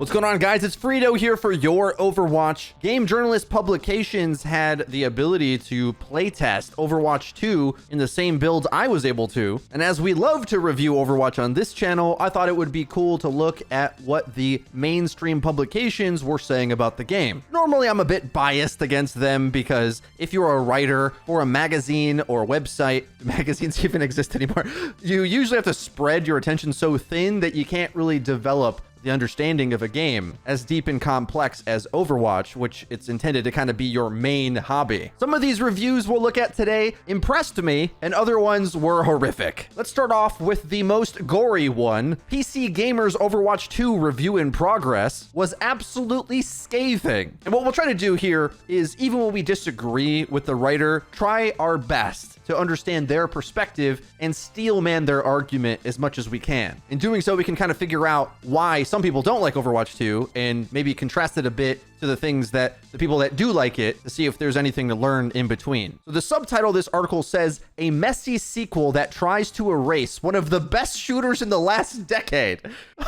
What's going on, guys? It's Frito here for your Overwatch. Game Journalist Publications had the ability to playtest Overwatch 2 in the same build I was able to. And as we love to review Overwatch on this channel, I thought it would be cool to look at what the mainstream publications were saying about the game. Normally, I'm a bit biased against them because if you're a writer for a magazine or a website, magazines even exist anymore, you usually have to spread your attention so thin that you can't really develop the understanding of a game as deep and complex as Overwatch, which it's intended to kind of be your main hobby. Some of these reviews we'll look at today impressed me, and other ones were horrific. Let's start off with the most gory one. PC Gamer's Overwatch 2 review in progress was absolutely scathing. And what we'll try to do here is, even when we disagree with the writer, try our best to understand their perspective and steelman their argument as much as we can. In doing so, we can kind of figure out why some people don't like Overwatch 2 and maybe contrast it a bit to the things that the people that do like it to see if there's anything to learn in between. So the subtitle of this article says, "A messy sequel that tries to erase one of the best shooters in the last decade."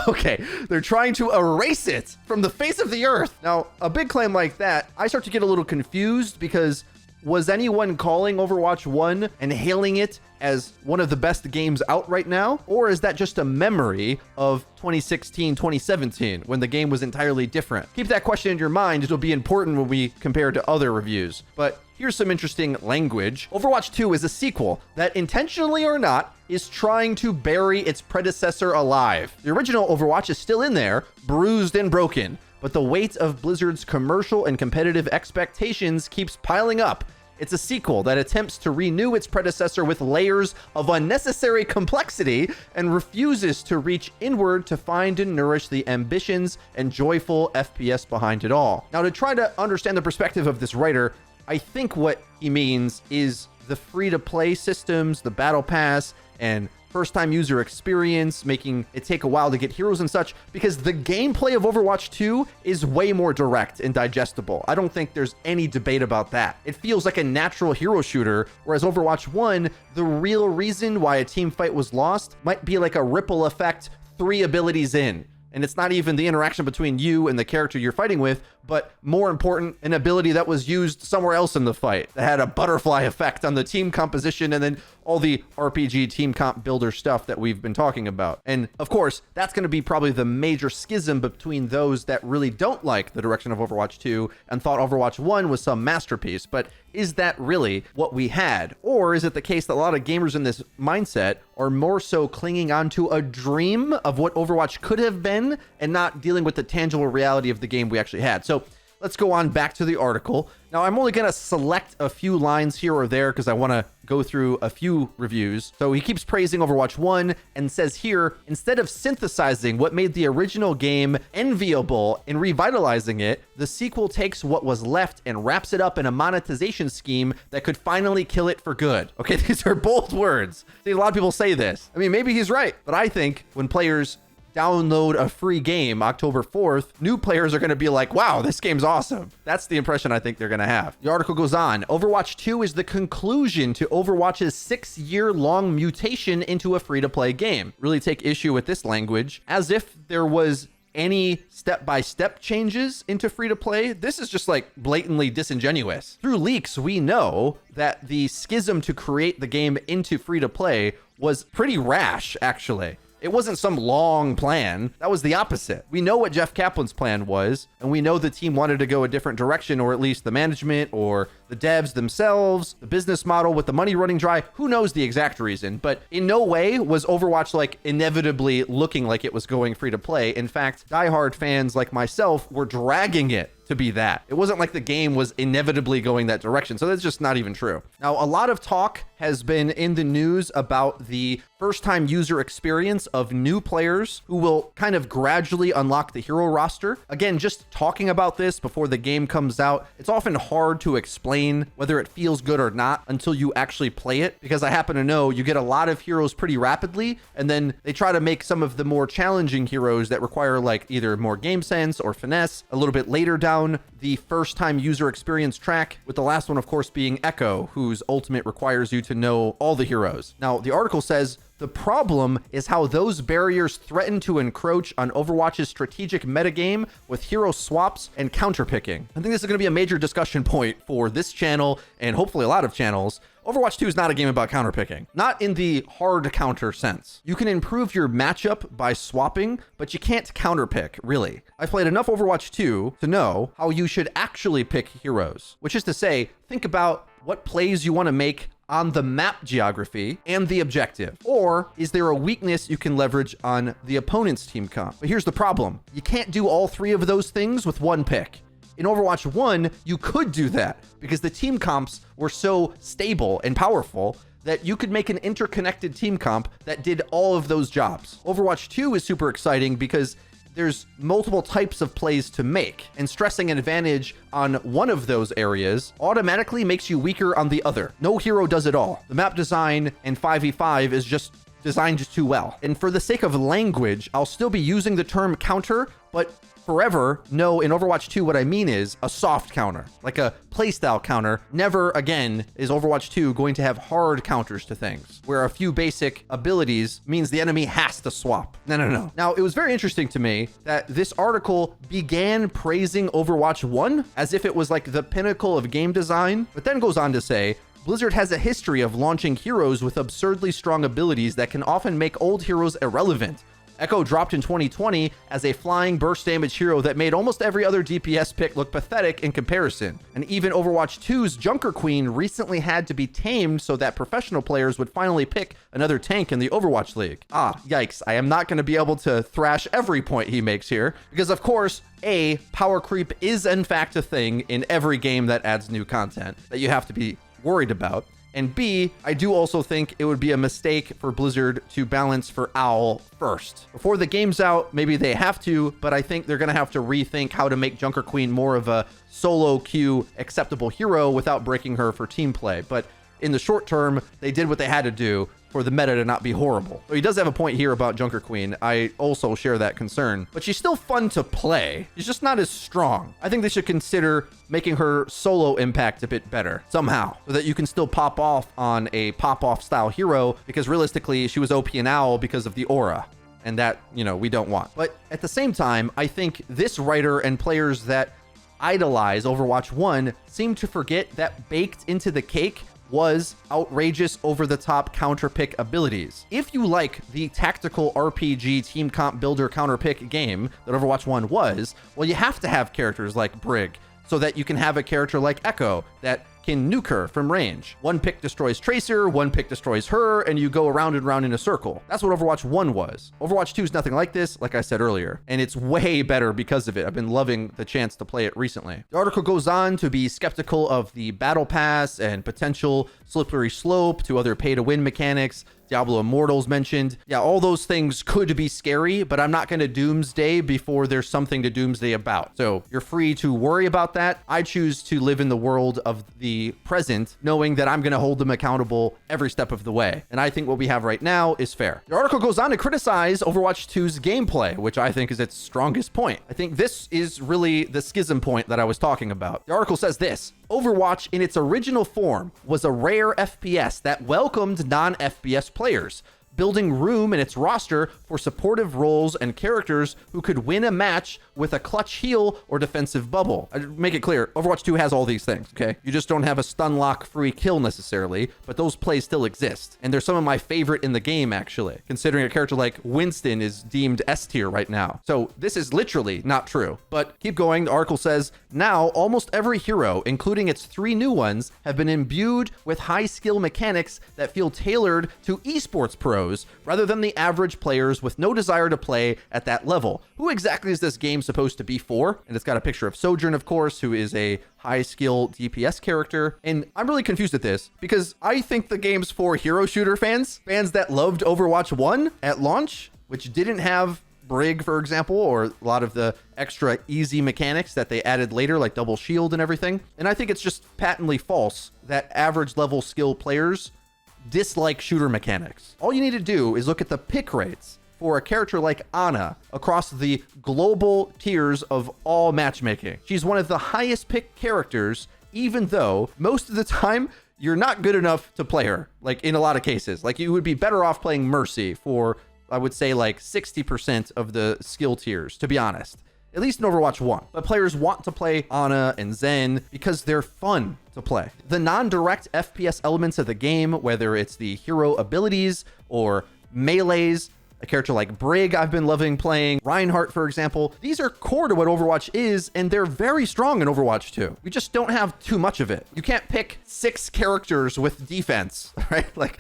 Okay, they're trying to erase it from the face of the earth. Now, a big claim like that, I start to get a little confused because was anyone calling Overwatch 1 and hailing it as one of the best games out right now? Or is that just a memory of 2016, 2017, when the game was entirely different? Keep that question in your mind. It'll be important when we compare to other reviews. But here's some interesting language. Overwatch 2 is a sequel that, intentionally or not, is trying to bury its predecessor alive. The original Overwatch is still in there, bruised and broken, but the weight of Blizzard's commercial and competitive expectations keeps piling up. It's a sequel that attempts to renew its predecessor with layers of unnecessary complexity and refuses to reach inward to find and nourish the ambitions and joyful FPS behind it all. Now, to try to understand the perspective of this writer, I think what he means is the free-to-play systems, the battle pass, and first-time user experience, making it take a while to get heroes and such, because the gameplay of Overwatch 2 is way more direct and digestible. I don't think there's any debate about that. It feels like a natural hero shooter, whereas Overwatch 1, the real reason why a team fight was lost might be like a ripple effect 3 abilities in. And it's not even the interaction between you and the character you're fighting with, but more important, an ability that was used somewhere else in the fight that had a butterfly effect on the team composition and then all the RPG team comp builder stuff that we've been talking about. And of course, that's going to be probably the major schism between those that really don't like the direction of Overwatch 2 and thought Overwatch 1 was some masterpiece. But is that really what we had? Or is it the case that a lot of gamers in this mindset are more so clinging onto a dream of what Overwatch could have been and not dealing with the tangible reality of the game we actually had? So let's go on back to the article. Now, I'm only going to select a few lines here or there because I want to go through a few reviews. So he keeps praising Overwatch 1 and says here, instead of synthesizing what made the original game enviable and revitalizing it, the sequel takes what was left and wraps it up in a monetization scheme that could finally kill it for good. Okay, these are bold words. See, a lot of people say this. I mean, maybe he's right, but I think when players download a free game October 4th, new players are going to be like, wow, this game's awesome. That's the impression I think they're going to have. The article goes on. Overwatch 2 is the conclusion to Overwatch's 6-year-long mutation into a free-to-play game. Really take issue with this language, as if there was any step-by-step changes into free-to-play. This is just like blatantly disingenuous. Through leaks, we know that the schism to create the game into free-to-play was pretty rash, actually. It wasn't some long plan. That was the opposite. We know what Jeff Kaplan's plan was, and we know the team wanted to go a different direction, or at least the management or the devs themselves, the business model with the money running dry. Who knows the exact reason? But in no way was Overwatch like inevitably looking like it was going free to play. In fact, diehard fans like myself were dragging it to be that. It wasn't like the game was inevitably going that direction. So that's just not even true. Now, a lot of talk has been in the news about the first-time user experience of new players who will kind of gradually unlock the hero roster. Again, just talking about this before the game comes out, it's often hard to explain whether it feels good or not until you actually play it, because I happen to know you get a lot of heroes pretty rapidly, and then they try to make some of the more challenging heroes that require like either more game sense or finesse a little bit later down the first-time user experience track, with the last one, of course, being Echo, whose ultimate requires you to know all the heroes. Now, the article says, The problem is how those barriers threaten to encroach on Overwatch's strategic metagame with hero swaps and counterpicking. I think this is going to be a major discussion point for this channel and hopefully a lot of channels. Overwatch 2 is not a game about counterpicking, not in the hard counter sense. You can improve your matchup by swapping, but you can't counterpick, really. I've played enough Overwatch 2 to know how you should actually pick heroes, which is to say, think about what plays you want to make on the map geography and the objective. Or is there a weakness you can leverage on the opponent's team comp? But here's the problem. You can't do all three of those things with one pick. In Overwatch 1, you could do that because the team comps were so stable and powerful that you could make an interconnected team comp that did all of those jobs. Overwatch 2 is super exciting because there's multiple types of plays to make, and stressing an advantage on one of those areas automatically makes you weaker on the other. No hero does it all. The map design in 5v5 is just designed too well. And for the sake of language, I'll still be using the term counter, but forever know in Overwatch 2 what I mean is a soft counter, like a playstyle counter. Never again is Overwatch 2 going to have hard counters to things, where a few basic abilities means the enemy has to swap. No. Now, it was very interesting to me that this article began praising Overwatch 1 as if it was like the pinnacle of game design, but then goes on to say, Blizzard has a history of launching heroes with absurdly strong abilities that can often make old heroes irrelevant. Echo dropped in 2020 as a flying burst damage hero that made almost every other DPS pick look pathetic in comparison. And even Overwatch 2's Junker Queen recently had to be tamed so that professional players would finally pick another tank in the Overwatch League. Yikes. I am not going to be able to thrash every point he makes here because, of course, A, power creep is in fact a thing in every game that adds new content that you have to be worried about. And B, I do also think it would be a mistake for Blizzard to balance for Owl first. Before the game's out, maybe they have to, but I think they're going to have to rethink how to make Junker Queen more of a solo queue acceptable hero without breaking her for team play. But in the short term, they did what they had to do for the meta to not be horrible. So he does have a point here about Junker Queen. I also share that concern, but she's still fun to play. She's just not as strong. I think they should consider making her solo impact a bit better somehow so that you can still pop off on a pop-off style hero, because realistically she was OP in Owl because of the aura, and that, we don't want. But at the same time, I think this writer and players that idolize Overwatch 1 seem to forget that baked into the cake was outrageous over-the-top counter-pick abilities. If you like the tactical RPG team comp builder counter-pick game that Overwatch 1 was, well, you have to have characters like Brig so that you can have a character like Echo that can nuke her from range. One pick destroys Tracer, one pick destroys her, and you go around and around in a circle. That's what Overwatch 1 was. Overwatch 2 is nothing like this, like I said earlier, and it's way better because of it. I've been loving the chance to play it recently. The article goes on to be skeptical of the battle pass and potential slippery slope to other pay-to-win mechanics. Diablo Immortals mentioned. Yeah, all those things could be scary, but I'm not going to doomsday before there's something to doomsday about. So you're free to worry about that. I choose to live in the world of the present, knowing that I'm going to hold them accountable every step of the way. And I think what we have right now is fair. The article goes on to criticize Overwatch 2's gameplay, which I think is its strongest point. I think this is really the schism point that I was talking about. The article says this: Overwatch in its original form was a rare FPS that welcomed non-FPS players, building room in its roster for supportive roles and characters who could win a match with a clutch heal or defensive bubble. I make it clear, Overwatch 2 has all these things, okay? You just don't have a stun lock free kill necessarily, but those plays still exist. And they're some of my favorite in the game, actually, considering a character like Winston is deemed S tier right now. So this is literally not true. But keep going, the article says, now almost every hero, including its 3 new ones, have been imbued with high skill mechanics that feel tailored to esports pros rather than the average players with no desire to play at that level. Who exactly is this game supposed to be for? And it's got a picture of Sojourn, of course, who is a high skill DPS character. And I'm really confused at this because I think the game's for hero shooter fans that loved Overwatch 1 at launch, which didn't have Brig, for example, or a lot of the extra easy mechanics that they added later, like double shield and everything. And I think it's just patently false that average level skill players dislike shooter mechanics. All you need to do is look at the pick rates for a character like Ana across the global tiers of all matchmaking. She's one of the highest picked characters, even though most of the time you're not good enough to play her, like in a lot of cases. Like you would be better off playing Mercy for, I would say, like 60% of the skill tiers, to be honest. At least in Overwatch 1. But players want to play Ana and Zen because they're fun to play. The non-direct FPS elements of the game, whether it's the hero abilities or melees, a character like Brig I've been loving playing, Reinhardt, for example, these are core to what Overwatch is, and they're very strong in Overwatch 2. We just don't have too much of it. You can't pick 6 characters with defense, right? Like,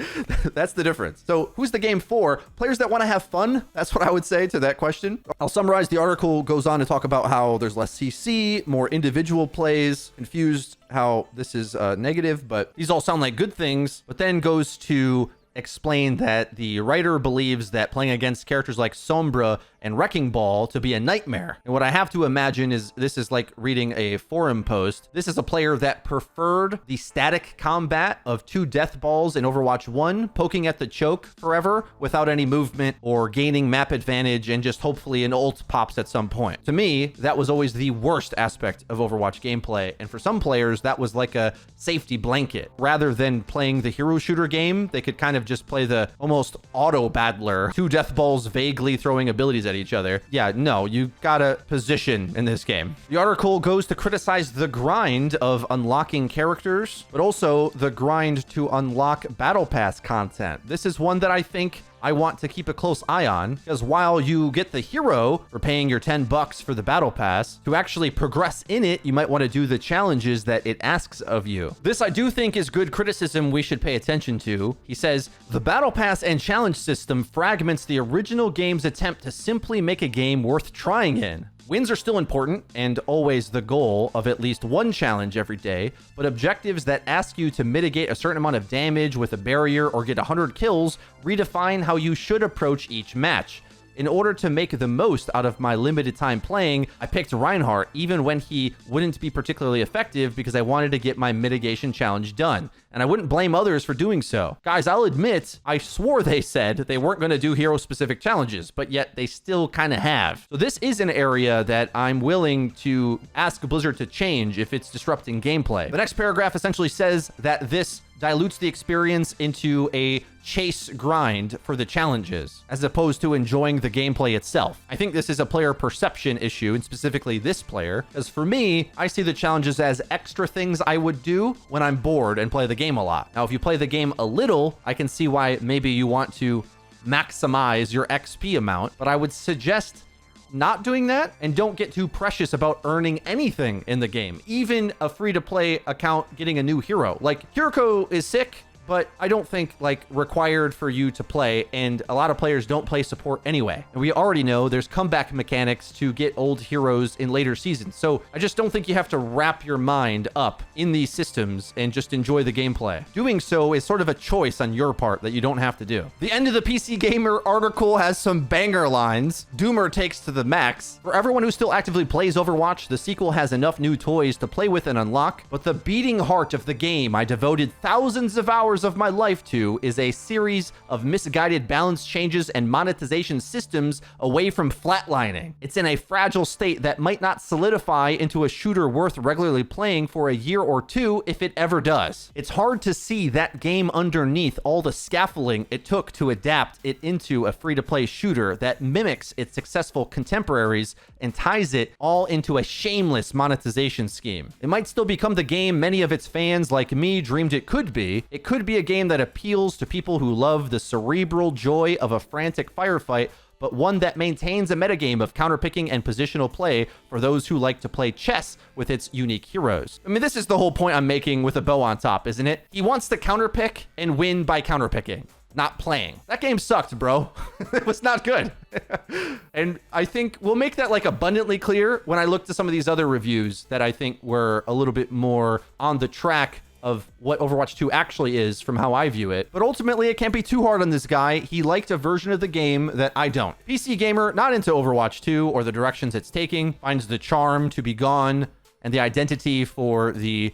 that's the difference. So who's the game for? Players that want to have fun? That's what I would say to that question. I'll summarize. The article goes on to talk about how there's less CC, more individual plays, confused how this is negative, but these all sound like good things, but then goes to explain that the writer believes that playing against characters like Sombra and Wrecking Ball to be a nightmare. And what I have to imagine is this is like reading a forum post. This is a player that preferred the static combat of 2 death balls in Overwatch 1, poking at the choke forever without any movement or gaining map advantage, and just hopefully an ult pops at some point. To me, that was always the worst aspect of Overwatch gameplay. And for some players, that was like a safety blanket. Rather than playing the hero shooter game, they could kind of just play the almost auto battler, 2 death balls vaguely throwing abilities at each other. Yeah, no, you gotta position in this game. The article goes to criticize the grind of unlocking characters, but also the grind to unlock Battle Pass content. This is one that I think I want to keep a close eye on, because while you get the hero for paying your $10 for the battle pass, to actually progress in it, you might want to do the challenges that it asks of you. This I do think is good criticism we should pay attention to. He says, the battle pass and challenge system fragments the original game's attempt to simply make a game worth trying in. Wins are still important and always the goal of at least one challenge every day, but objectives that ask you to mitigate a certain amount of damage with a barrier or get 100 kills redefine how you should approach each match. In order to make the most out of my limited time playing, I picked Reinhardt even when he wouldn't be particularly effective because I wanted to get my mitigation challenge done. And I wouldn't blame others for doing so. Guys, I'll admit, I swore they said they weren't going to do hero-specific challenges, but yet they still kind of have. So this is an area that I'm willing to ask Blizzard to change if it's disrupting gameplay. The next paragraph essentially says that this dilutes the experience into a chase grind for the challenges, as opposed to enjoying the gameplay itself. I think this is a player perception issue, and specifically this player, because for me, I see the challenges as extra things I would do when I'm bored and play the game a lot. Now, if you play the game a little, I can see why maybe you want to maximize your XP amount, but I would suggest not doing that, and don't get too precious about earning anything in the game. Even a free-to-play account getting a new hero. Like, Kiriko is sick, but I don't think like required for you to play, and a lot of players don't play support anyway. And we already know there's comeback mechanics to get old heroes in later seasons. So I just don't think you have to wrap your mind up in these systems and just enjoy the gameplay. Doing so is sort of a choice on your part that you don't have to do. The end of the PC Gamer article has some banger lines. Doomer takes to the max. For everyone who still actively plays Overwatch, the sequel has enough new toys to play with and unlock, but the beating heart of the game I devoted thousands of hours of my life to is a series of misguided balance changes and monetization systems away from flatlining. It's in a fragile state that might not solidify into a shooter worth regularly playing for a year or two if it ever does. It's hard to see that game underneath all the scaffolding it took to adapt it into a free-to-play shooter that mimics its successful contemporaries and ties it all into a shameless monetization scheme. It might still become the game many of its fans like me dreamed it could be. It could be a game that appeals to people who love the cerebral joy of a frantic firefight, but one that maintains a metagame of counterpicking and positional play for those who like to play chess with its unique heroes. I mean, this is the whole point I'm making with a bow on top, isn't it? He wants to counterpick and win by counterpicking, not playing. That game sucked, bro. It was not good. And I think we'll make that like abundantly clear when I look to some of these other reviews that I think were a little bit more on the track of what Overwatch 2 actually is from how I view it. But ultimately, it can't be too hard on this guy. He liked a version of the game that I don't. PC Gamer, not into Overwatch 2 or the directions it's taking, finds the charm to be gone and the identity for the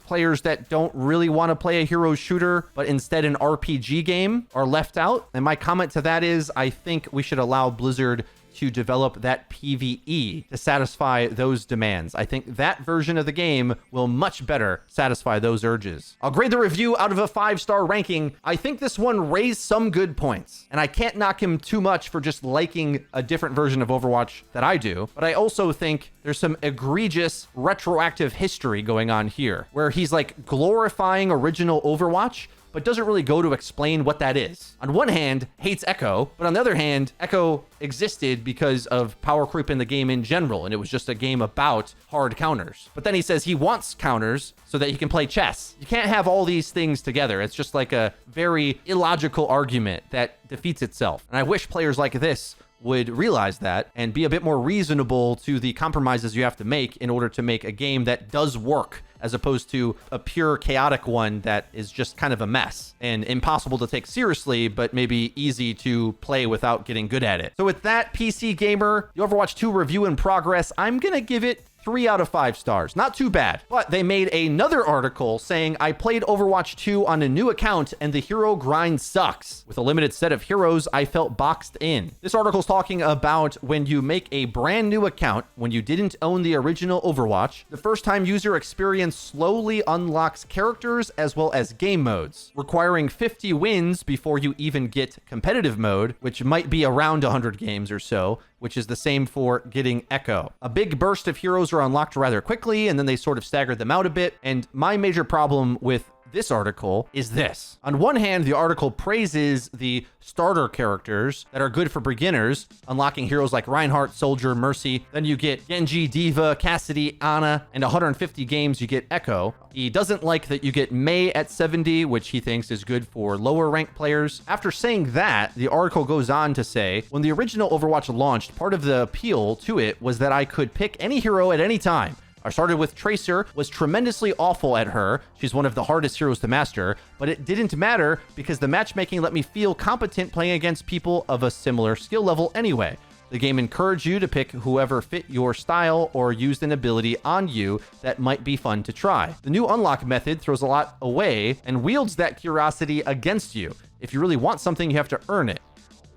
players that don't really want to play a hero shooter, but instead an RPG game are left out. And my comment to that is, I think we should allow Blizzard to develop that PvE to satisfy those demands. I think that version of the game will much better satisfy those urges. I'll grade the review out of a 5-star ranking. I think this one raised some good points, and I can't knock him too much for just liking a different version of Overwatch that I do, but I also think there's some egregious retroactive history going on here, where he's like glorifying original Overwatch, but doesn't really go to explain what that is. On one hand, hates Echo, but on the other hand, Echo existed because of power creep in the game in general, and it was just a game about hard counters. But then he says he wants counters so that he can play chess. You can't have all these things together. It's just like a very illogical argument that defeats itself. And I wish players like this would realize that and be a bit more reasonable to the compromises you have to make in order to make a game that does work, as opposed to a pure chaotic one that is just kind of a mess and impossible to take seriously, but maybe easy to play without getting good at it. So with that, PC Gamer, the Overwatch 2 review in progress, I'm gonna give it 3 out of 5 stars. Not too bad. But they made another article saying, I played Overwatch 2 on a new account and the hero grind sucks. With a limited set of heroes, I felt boxed in. This article's talking about when you make a brand new account, when you didn't own the original Overwatch, the first time user experience slowly unlocks characters as well as game modes, requiring 50 wins before you even get competitive mode, which might be around 100 games or so, which is the same for getting Echo. A big burst of heroes are unlocked rather quickly, and then they sort of stagger them out a bit. And my major problem with this article is this. On one hand, the article praises the starter characters that are good for beginners, unlocking heroes like Reinhardt, Soldier, Mercy. Then you get Genji, Diva, Cassidy, Ana, and 150 games you get Echo. He doesn't like that you get Mei at 70, which he thinks is good for lower ranked players. After saying that, the article goes on to say, when the original Overwatch launched, part of the appeal to it was that I could pick any hero at any time. I started with Tracer, was tremendously awful at her. She's one of the hardest heroes to master, but it didn't matter because the matchmaking let me feel competent playing against people of a similar skill level anyway. The game encouraged you to pick whoever fit your style or used an ability on you that might be fun to try. The new unlock method throws a lot away and wields that curiosity against you. If you really want something, you have to earn it.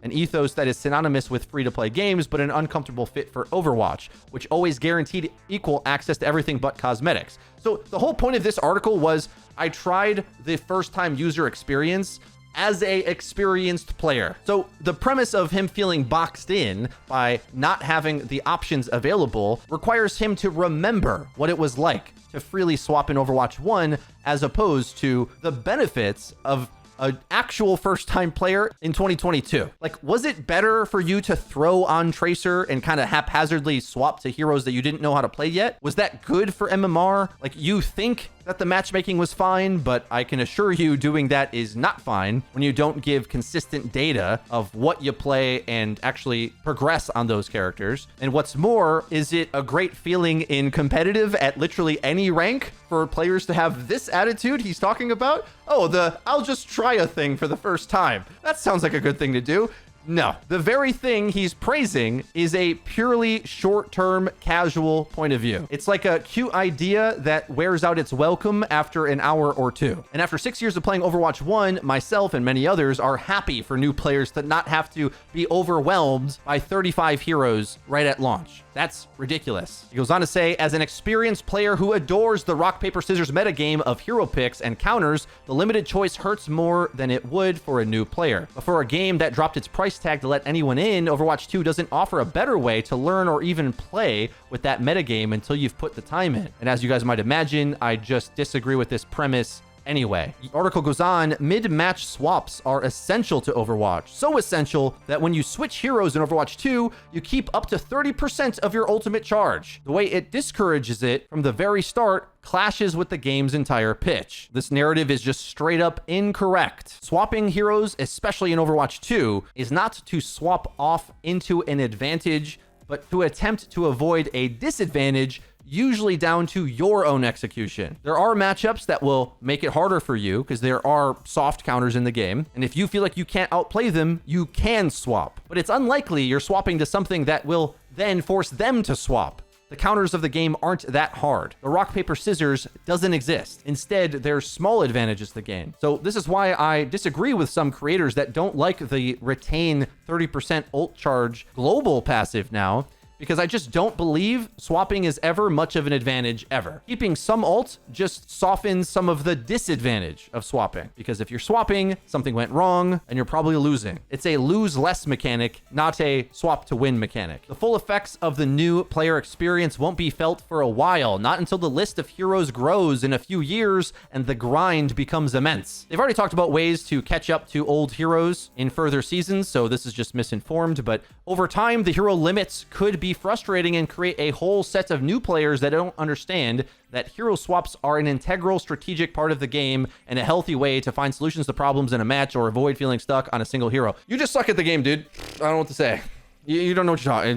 An ethos that is synonymous with free-to-play games, but an uncomfortable fit for Overwatch, which always guaranteed equal access to everything but cosmetics. So the whole point of this article was I tried the first-time user experience as a experienced player. So the premise of him feeling boxed in by not having the options available requires him to remember what it was like to freely swap in Overwatch 1, as opposed to the benefits of an actual first-time player in 2022. Like, was it better for you to throw on Tracer and kind of haphazardly swap to heroes that you didn't know how to play yet? Was that good for MMR? Like, you think that the matchmaking was fine, but I can assure you doing that is not fine when you don't give consistent data of what you play and actually progress on those characters. And what's more, is it a great feeling in competitive at literally any rank for players to have this attitude he's talking about? Oh, I'll just try a thing for the first time. That sounds like a good thing to do. No, the very thing he's praising is a purely short-term casual point of view. It's like a cute idea that wears out its welcome after an hour or two. And after 6 years of playing Overwatch 1, myself and many others are happy for new players to not have to be overwhelmed by 35 heroes right at launch. That's ridiculous. He goes on to say, as an experienced player who adores the rock, paper, scissors metagame of hero picks and counters, the limited choice hurts more than it would for a new player. But for a game that dropped its price tag to let anyone in, Overwatch 2 doesn't offer a better way to learn or even play with that metagame until you've put the time in. And as you guys might imagine, I just disagree with this premise anyway. The article goes on, mid-match swaps are essential to Overwatch. So essential that when you switch heroes in Overwatch 2, you keep up to 30% of your ultimate charge. The way it discourages it from the very start clashes with the game's entire pitch. This narrative is just straight up incorrect. Swapping heroes, especially in Overwatch 2, is not to swap off into an advantage, but to attempt to avoid a disadvantage, usually down to your own execution. There are matchups that will make it harder for you because there are soft counters in the game. And if you feel like you can't outplay them, you can swap. But it's unlikely you're swapping to something that will then force them to swap. The counters of the game aren't that hard. The rock, paper, scissors doesn't exist. Instead, there's small advantages to the game. So this is why I disagree with some creators that don't like the retain 30% ult charge global passive now, because I just don't believe swapping is ever much of an advantage ever. Keeping some ult just softens some of the disadvantage of swapping, because if you're swapping, something went wrong and you're probably losing. It's a lose less mechanic, not a swap to win mechanic. The full effects of the new player experience won't be felt for a while, not until the list of heroes grows in a few years and the grind becomes immense. They've already talked about ways to catch up to old heroes in further seasons, so this is just misinformed, but over time, the hero limits could be frustrating and create a whole set of new players that don't understand that hero swaps are an integral strategic part of the game and a healthy way to find solutions to problems in a match or avoid feeling stuck on a single hero. You just suck at the game, dude. I don't know what to say. You don't know what you're talking.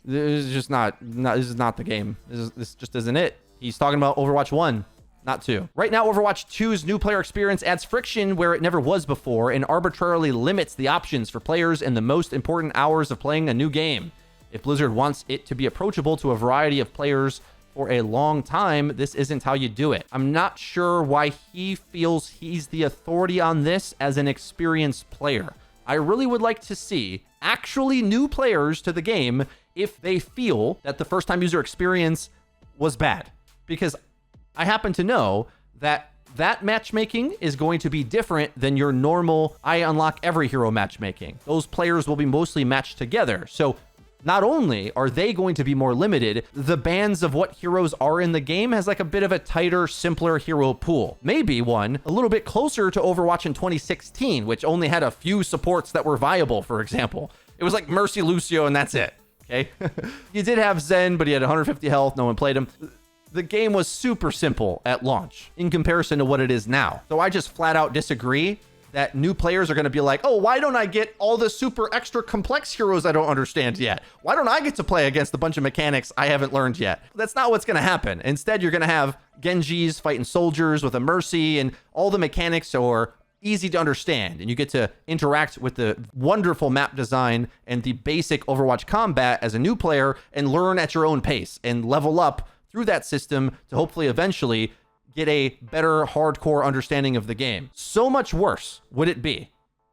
This is just not. This is not the game. This just isn't it. He's talking about Overwatch 1. Not 2. Right now, Overwatch 2's new player experience adds friction where it never was before and arbitrarily limits the options for players in the most important hours of playing a new game. If Blizzard wants it to be approachable to a variety of players for a long time, this isn't how you do it. I'm not sure why he feels he's the authority on this as an experienced player. I really would like to see actually new players to the game if they feel that the first-time user experience was bad. Because I happen to know that matchmaking is going to be different than your normal I unlock every hero matchmaking. Those players will be mostly matched together. So not only are they going to be more limited, the bands of what heroes are in the game has like a bit of a tighter, simpler hero pool. Maybe one a little bit closer to Overwatch in 2016, which only had a few supports that were viable, for example. It was like Mercy Lucio and that's it. Okay. You did have Zen, but he had 150 health. No one played him. The game was super simple at launch in comparison to what it is now. So I just flat out disagree that new players are going to be like, oh, why don't I get all the super extra complex heroes I don't understand yet? Why don't I get to play against a bunch of mechanics I haven't learned yet? That's not what's going to happen. Instead, you're going to have Genjis fighting soldiers with a Mercy, and all the mechanics are easy to understand, and you get to interact with the wonderful map design and the basic Overwatch combat as a new player and learn at your own pace and level up through that system to hopefully eventually get a better hardcore understanding of the game. So much worse would it be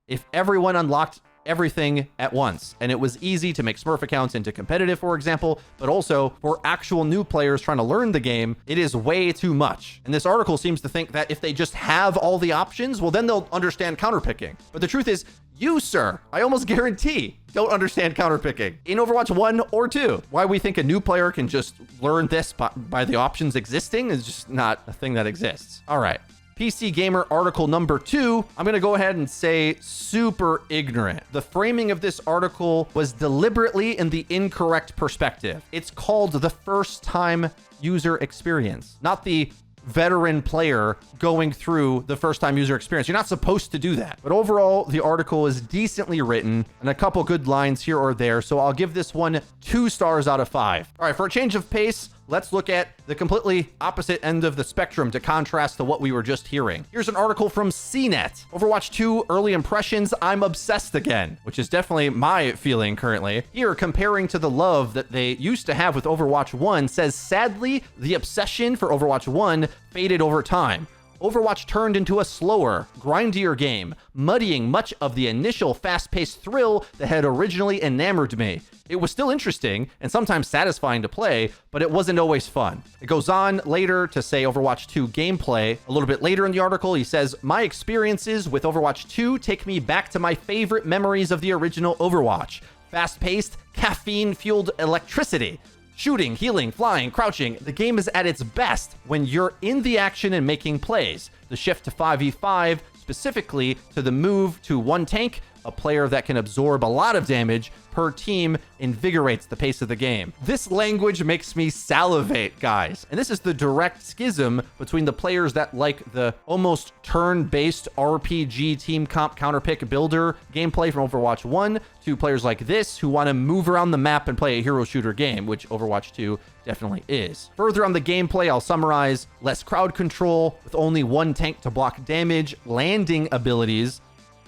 if everyone unlocked everything at once and it was easy to make Smurf accounts into competitive, for example, but also for actual new players trying to learn the game, it is way too much. And this article seems to think that if they just have all the options, well, then they'll understand counterpicking. But the truth is, you, sir, I almost guarantee don't understand counterpicking in Overwatch 1 or 2. Why we think a new player can just learn this by the options existing is just not a thing that exists. All right. PC Gamer article number 2, I'm going to go ahead and say super ignorant. The framing of this article was deliberately in the incorrect perspective. It's called the first time user experience, not the veteran player going through the first time user experience. You're not supposed to do that. But overall, the article is decently written and a couple good lines here or there. So I'll give this one 2 stars out of 5. All right, for a change of pace, let's look at the completely opposite end of the spectrum to contrast to what we were just hearing. Here's an article from CNet. Overwatch 2 early impressions, I'm obsessed again, which is definitely my feeling currently. Here, comparing to the love that they used to have with Overwatch 1, says, sadly, the obsession for Overwatch 1 faded over time. Overwatch turned into a slower, grindier game, muddying much of the initial fast-paced thrill that had originally enamored me. It was still interesting and sometimes satisfying to play, but it wasn't always fun. It goes on later to say Overwatch 2 gameplay. A little bit later in the article, he says, my experiences with Overwatch 2 take me back to my favorite memories of the original Overwatch. Fast-paced, caffeine-fueled electricity. Shooting, healing, flying, crouching. The game is at its best when you're in the action and making plays. The shift to 5v5, specifically to the move to one tank, a player that can absorb a lot of damage per team, invigorates the pace of the game. This language makes me salivate, guys. And this is the direct schism between the players that like the almost turn-based RPG team comp counterpick builder gameplay from Overwatch 1 to players like this who want to move around the map and play a hero shooter game, which Overwatch 2 definitely is. Further on the gameplay, I'll summarize less crowd control with only one tank to block damage, landing abilities,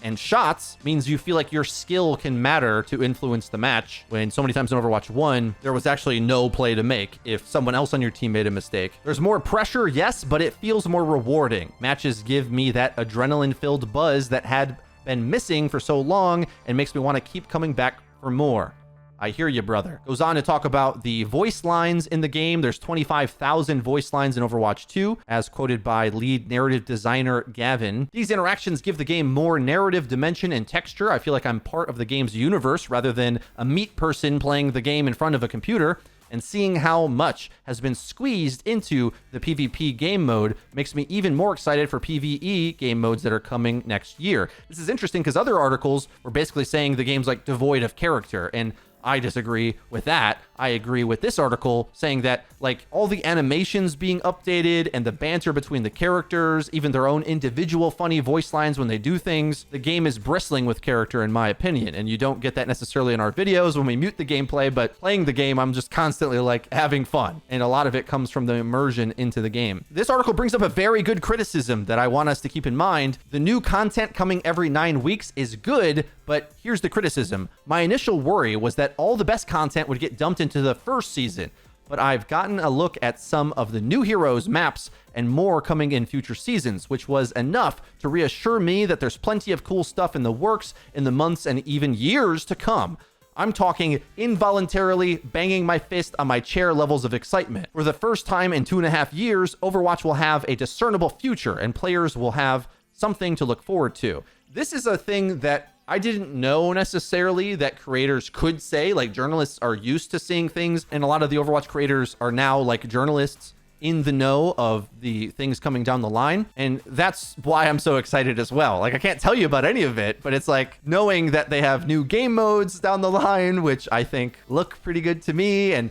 And shots means you feel like your skill can matter to influence the match, when so many times in Overwatch 1, there was actually no play to make if someone else on your team made a mistake. There's more pressure, yes, but it feels more rewarding. Matches give me that adrenaline-filled buzz that had been missing for so long and makes me want to keep coming back for more. I hear you, brother. Goes on to talk about the voice lines in the game. There's 25,000 voice lines in Overwatch 2, as quoted by lead narrative designer Gavin. These interactions give the game more narrative dimension and texture. I feel like I'm part of the game's universe rather than a meat person playing the game in front of a computer. And seeing how much has been squeezed into the PvP game mode makes me even more excited for PvE game modes that are coming next year. This is interesting because other articles were basically saying the game's like devoid of character, and I disagree with that. I agree with this article saying that like all the animations being updated and the banter between the characters, even their own individual funny voice lines when they do things, the game is bristling with character in my opinion. And you don't get that necessarily in our videos when we mute the gameplay, but playing the game, I'm just constantly like having fun. And a lot of it comes from the immersion into the game. This article brings up a very good criticism that I want us to keep in mind. The new content coming every 9 weeks is good, but here's the criticism. My initial worry was that all the best content would get dumped into the first season, but I've gotten a look at some of the new heroes, maps, and more coming in future seasons, which was enough to reassure me that there's plenty of cool stuff in the works in the months and even years to come. I'm talking involuntarily banging my fist on my chair levels of excitement. For the first time in 2.5 years, Overwatch will have a discernible future and players will have something to look forward to. This is a thing that I didn't know necessarily that creators could say. Like, journalists are used to seeing things, and a lot of the Overwatch creators are now like journalists in the know of the things coming down the line. And that's why I'm so excited as well. Like, I can't tell you about any of it, but it's like knowing that they have new game modes down the line, which I think look pretty good to me. And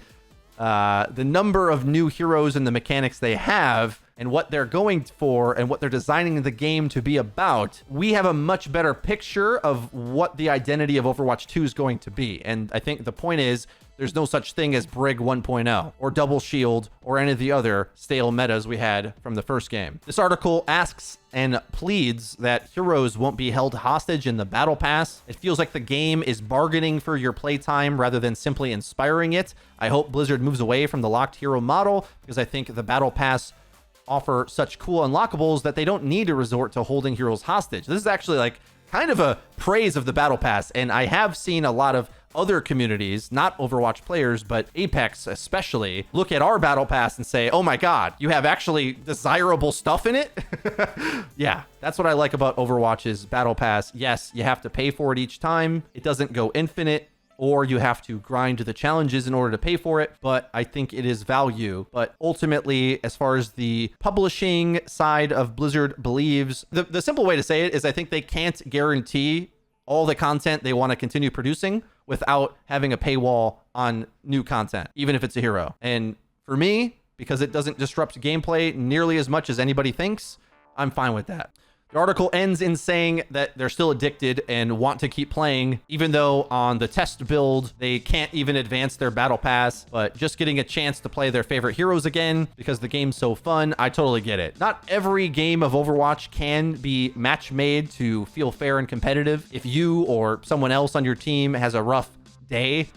the number of new heroes and the mechanics they have and what they're going for and what they're designing the game to be about, we have a much better picture of what the identity of Overwatch 2 is going to be. And I think the point is, there's no such thing as Brig 1.0 or Double Shield or any of the other stale metas we had from the first game. This article asks and pleads that heroes won't be held hostage in the battle pass. It feels like the game is bargaining for your playtime rather than simply inspiring it. I hope Blizzard moves away from the locked hero model, because I think the battle pass offer such cool unlockables that they don't need to resort to holding heroes hostage. This is actually like kind of a praise of the battle pass, and I have seen a lot of other communities, not Overwatch players, but Apex especially, look at our battle pass and say, oh my god, you have actually desirable stuff in it. Yeah, that's what I like about Overwatch's battle pass. Yes, you have to pay for it each time. It doesn't go infinite, or you have to grind the challenges in order to pay for it, but I think it is value. But ultimately, as far as the publishing side of Blizzard believes, the simple way to say it is I think they can't guarantee all the content they want to continue producing without having a paywall on new content, even if it's a hero. And for me, because it doesn't disrupt gameplay nearly as much as anybody thinks, I'm fine with that. The article ends in saying that they're still addicted and want to keep playing, even though on the test build, they can't even advance their battle pass, but just getting a chance to play their favorite heroes again because the game's so fun, I totally get it. Not every game of Overwatch can be match made to feel fair and competitive. If you or someone else on your team has a rough day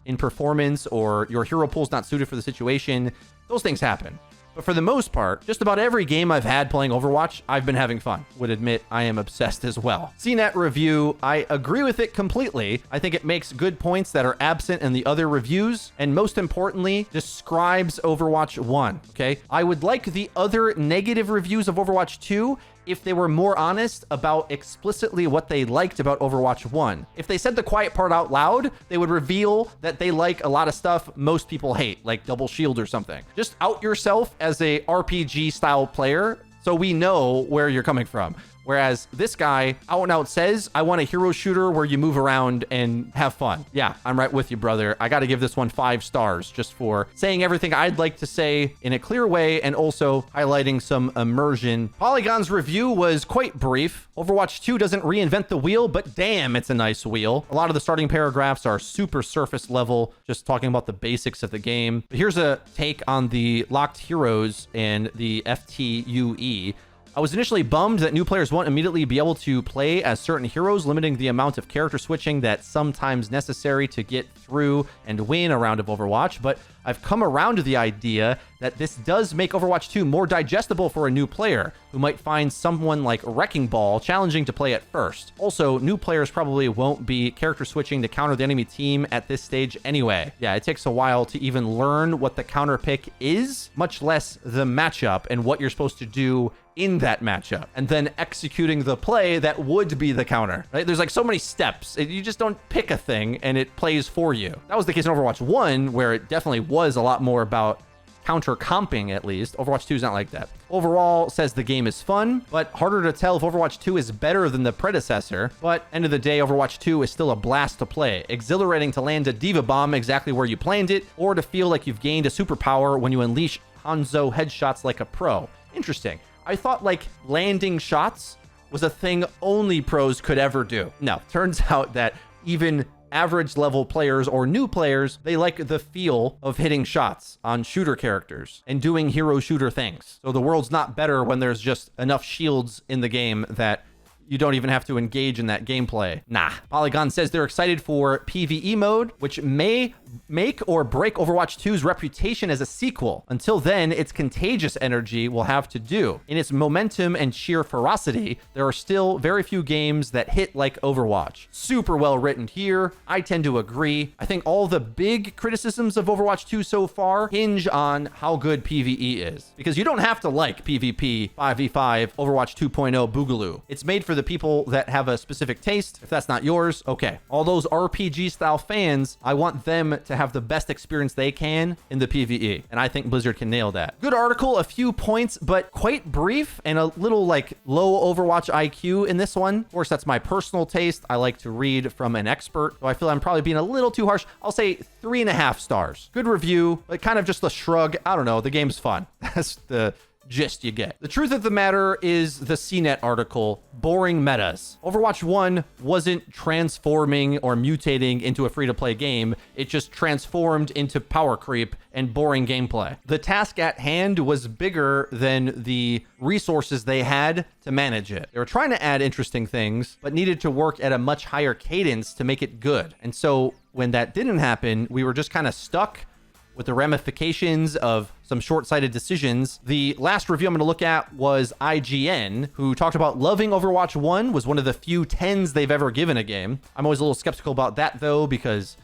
in performance or your hero pool's not suited for the situation, those things happen. But for the most part, just about every game I've had playing Overwatch, I've been having fun. Would admit I am obsessed as well. CNet review, I agree with it completely. I think it makes good points that are absent in the other reviews, and most importantly, describes Overwatch 1, okay? I would like the other negative reviews of Overwatch 2 if they were more honest about explicitly what they liked about Overwatch 1. If they said the quiet part out loud, they would reveal that they like a lot of stuff most people hate, like Double Shield or something. Just out yourself as a RPG style player so we know where you're coming from. Whereas this guy out and out says, I want a hero shooter where you move around and have fun. Yeah, I'm right with you, brother. I got to give this one 5 stars just for saying everything I'd like to say in a clear way and also highlighting some immersion. Polygon's review was quite brief. Overwatch 2 doesn't reinvent the wheel, but damn, it's a nice wheel. A lot of the starting paragraphs are super surface level, just talking about the basics of the game. But here's a take on the locked heroes and the FTUE. I was initially bummed that new players won't immediately be able to play as certain heroes, limiting the amount of character switching that's sometimes necessary to get through and win a round of Overwatch, but I've come around to the idea that this does make Overwatch 2 more digestible for a new player who might find someone like Wrecking Ball challenging to play at first. Also, new players probably won't be character switching to counter the enemy team at this stage anyway. Yeah, it takes a while to even learn what the counter pick is, much less the matchup and what you're supposed to do in that matchup, and then executing the play that would be the counter, right? There's like so many steps. You just don't pick a thing and it plays for you. That was the case in Overwatch 1, where it definitely was a lot more about counter comping, at least. Overwatch 2 is not like that. Overall, says the game is fun, but harder to tell if Overwatch 2 is better than the predecessor. But end of the day, Overwatch 2 is still a blast to play. Exhilarating to land a Diva Bomb exactly where you planned it, or to feel like you've gained a superpower when you unleash Hanzo headshots like a pro. Interesting. I thought like landing shots was a thing only pros could ever do. No, turns out that even average level players or new players, they like the feel of hitting shots on shooter characters and doing hero shooter things. So the world's not better when there's just enough shields in the game that you don't even have to engage in that gameplay. Nah. Polygon says they're excited for PvE mode, which may make or break Overwatch 2's reputation as a sequel. Until then, its contagious energy will have to do. In its momentum and sheer ferocity, there are still very few games that hit like Overwatch. Super well written here. I tend to agree. I think all the big criticisms of Overwatch 2 so far hinge on how good PvE is. Because you don't have to like PvP, 5v5, Overwatch 2.0 Boogaloo. It's made for the people that have a specific taste. If that's not yours, okay. All those RPG style fans, I want them to have the best experience they can in the PvE. And I think Blizzard can nail that. Good article, a few points, but quite brief and a little like low Overwatch IQ in this one. Of course, that's my personal taste. I like to read from an expert. So I feel I'm probably being a little too harsh. I'll say 3.5 stars. Good review, but kind of just a shrug. I don't know. The game's fun. That's the gist you get. The truth of the matter is the CNet article, boring metas. Overwatch 1 wasn't transforming or mutating into a free-to-play game. It just transformed into power creep and boring gameplay. The task at hand was bigger than the resources they had to manage it. They were trying to add interesting things, but needed to work at a much higher cadence to make it good. And so when that didn't happen, we were just kind of stuck with the ramifications of some short-sighted decisions. The last review I'm going to look at was IGN, who talked about loving Overwatch 1, was one of the few 10s they've ever given a game. I'm always a little skeptical about that, though, because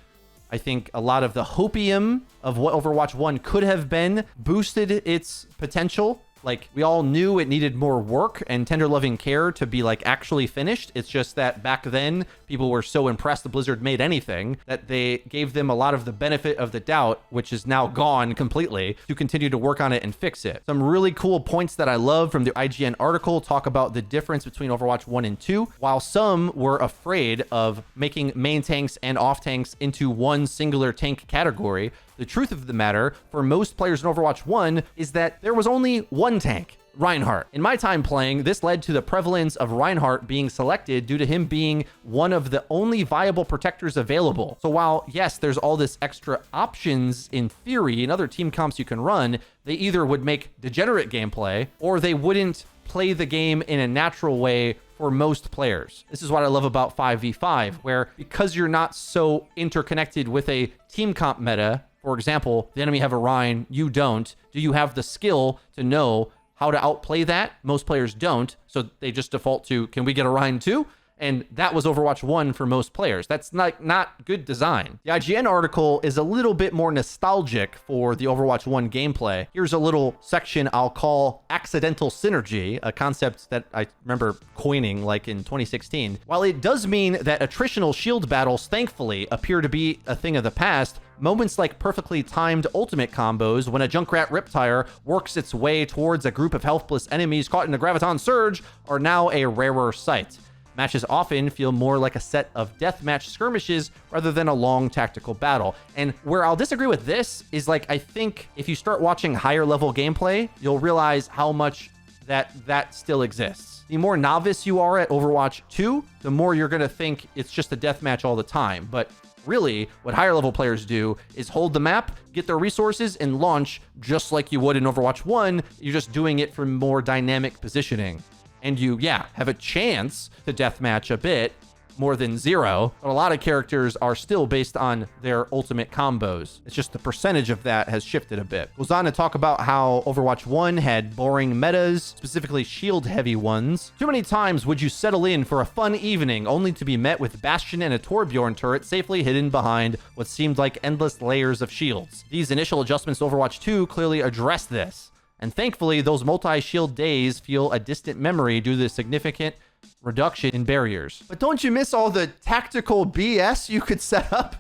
I think a lot of the hopium of what Overwatch 1 could have been boosted its potential. Like, we all knew it needed more work and tender loving care to be like actually finished. It's just that back then people were so impressed that Blizzard made anything that they gave them a lot of the benefit of the doubt, which is now gone completely, to continue to work on it and fix it. Some really cool points that I love from the IGN article talk about the difference between Overwatch 1 and 2. While some were afraid of making main tanks and off tanks into one singular tank category, the truth of the matter for most players in Overwatch 1 is that there was only one tank, Reinhardt. In my time playing, this led to the prevalence of Reinhardt being selected due to him being one of the only viable protectors available. So while, yes, there's all this extra options in theory and other team comps you can run, they either would make degenerate gameplay or they wouldn't play the game in a natural way for most players. This is what I love about 5v5, where because you're not so interconnected with a team comp meta, for example, the enemy have a Rein, you don't. Do you have the skill to know how to outplay that? Most players don't, so they just default to, can we get a Rein too? And that was Overwatch 1 for most players. That's not good design. The IGN article is a little bit more nostalgic for the Overwatch 1 gameplay. Here's a little section I'll call accidental synergy, a concept that I remember coining like in 2016. While it does mean that attritional shield battles thankfully appear to be a thing of the past, moments like perfectly timed ultimate combos when a Junkrat Riptire works its way towards a group of healthless enemies caught in a Graviton Surge are now a rarer sight. Matches often feel more like a set of deathmatch skirmishes rather than a long tactical battle. And where I'll disagree with this is, like, I think if you start watching higher level gameplay, you'll realize how much that that still exists. The more novice you are at Overwatch 2, the more you're going to think it's just a deathmatch all the time. But really, what higher level players do is hold the map, get their resources, and launch just like you would in Overwatch 1. You're just doing it for more dynamic positioning. And you, have a chance to deathmatch a bit more than 0, but a lot of characters are still based on their ultimate combos. It's just the percentage of that has shifted a bit. Goes on to talk about how Overwatch 1 had boring metas, specifically shield-heavy ones. Too many times would you settle in for a fun evening only to be met with Bastion and a Torbjorn turret safely hidden behind what seemed like endless layers of shields. These initial adjustments to Overwatch 2 clearly address this. And thankfully, those multi-shield days feel a distant memory due to the significant reduction in barriers. But don't you miss all the tactical BS you could set up?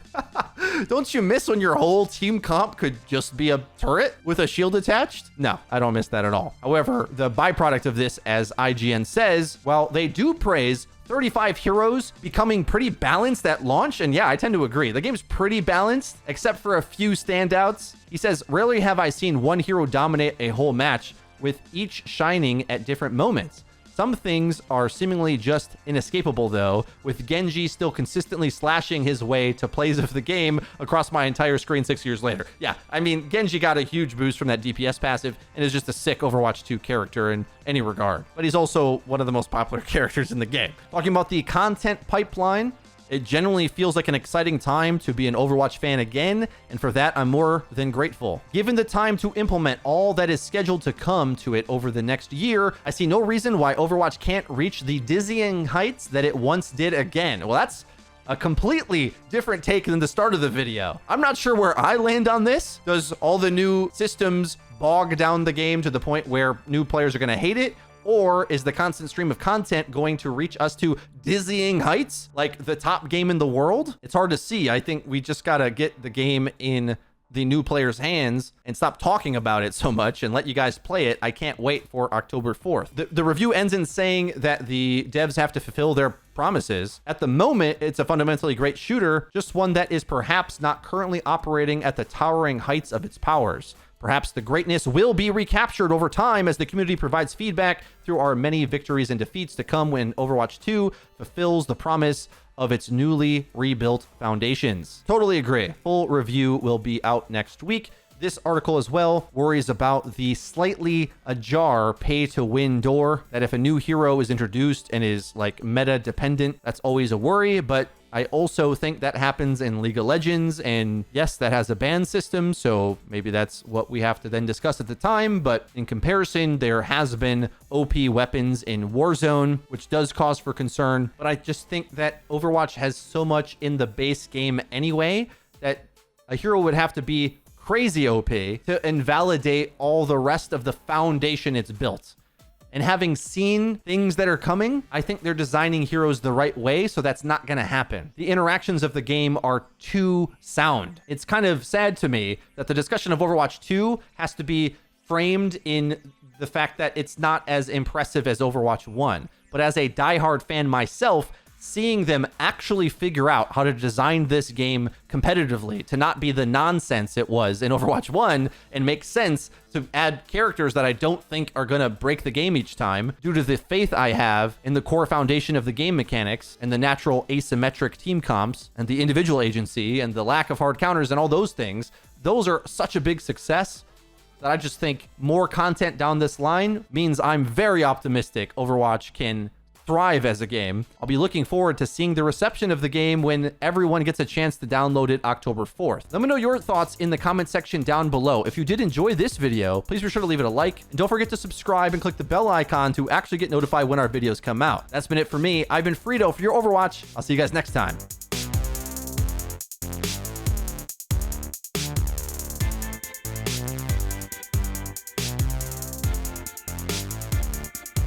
Don't you miss when your whole team comp could just be a turret with a shield attached? No, I don't miss that at all. However, the byproduct of this, as IGN says, while they do praise 35 heroes becoming pretty balanced at launch, and I tend to agree. The game's pretty balanced, except for a few standouts. He says, rarely have I seen one hero dominate a whole match, with each shining at different moments. Some things are seemingly just inescapable, though, with Genji still consistently slashing his way to plays of the game across my entire screen 6 years later. I mean, Genji got a huge boost from that DPS passive and is just a sick Overwatch 2 character in any regard. But he's also one of the most popular characters in the game. Talking about the content pipeline, it generally feels like an exciting time to be an Overwatch fan again, and for that, I'm more than grateful. Given the time to implement all that is scheduled to come to it over the next year, I see no reason why Overwatch can't reach the dizzying heights that it once did again. Well, that's a completely different take than the start of the video. I'm not sure where I land on this. Does all the new systems bog down the game to the point where new players are going to hate it? Or is the constant stream of content going to reach us to dizzying heights, like the top game in the world? It's hard to see. I think we just got to get the game in the new players' hands and stop talking about it so much and let you guys play it. I can't wait for October 4th. The review ends in saying that the devs have to fulfill their promises. At the moment, it's a fundamentally great shooter, just one that is perhaps not currently operating at the towering heights of its powers. Perhaps the greatness will be recaptured over time as the community provides feedback through our many victories and defeats to come when Overwatch 2 fulfills the promise of its newly rebuilt foundations. Totally agree. Full review will be out next week. This article as well worries about the slightly ajar pay-to-win door, that if a new hero is introduced and is like meta dependent, that's always a worry, but I also think that happens in League of Legends, and yes, that has a ban system, so maybe that's what we have to then discuss at the time, but in comparison, there has been OP weapons in Warzone, which does cause for concern, but I just think that Overwatch has so much in the base game anyway, that a hero would have to be crazy OP to invalidate all the rest of the foundation it's built. And having seen things that are coming, I think they're designing heroes the right way, so that's not going to happen. The interactions of the game are too sound. It's kind of sad to me that the discussion of Overwatch 2 has to be framed in the fact that it's not as impressive as Overwatch 1. But as a diehard fan myself, seeing them actually figure out how to design this game competitively to not be the nonsense it was in Overwatch 1 and make sense to add characters that I don't think are going to break the game each time due to the faith I have in the core foundation of the game mechanics and the natural asymmetric team comps and the individual agency and the lack of hard counters and all those things. Those are such a big success that I just think more content down this line means I'm very optimistic Overwatch can thrive as a game. I'll be looking forward to seeing the reception of the game when everyone gets a chance to download it October 4th. Let me know your thoughts in the comment section down below. If you did enjoy this video, please be sure to leave it a like, and don't forget to subscribe and click the bell icon to actually get notified when our videos come out. That's been it for me. I've been Frito for your Overwatch. I'll see you guys next time.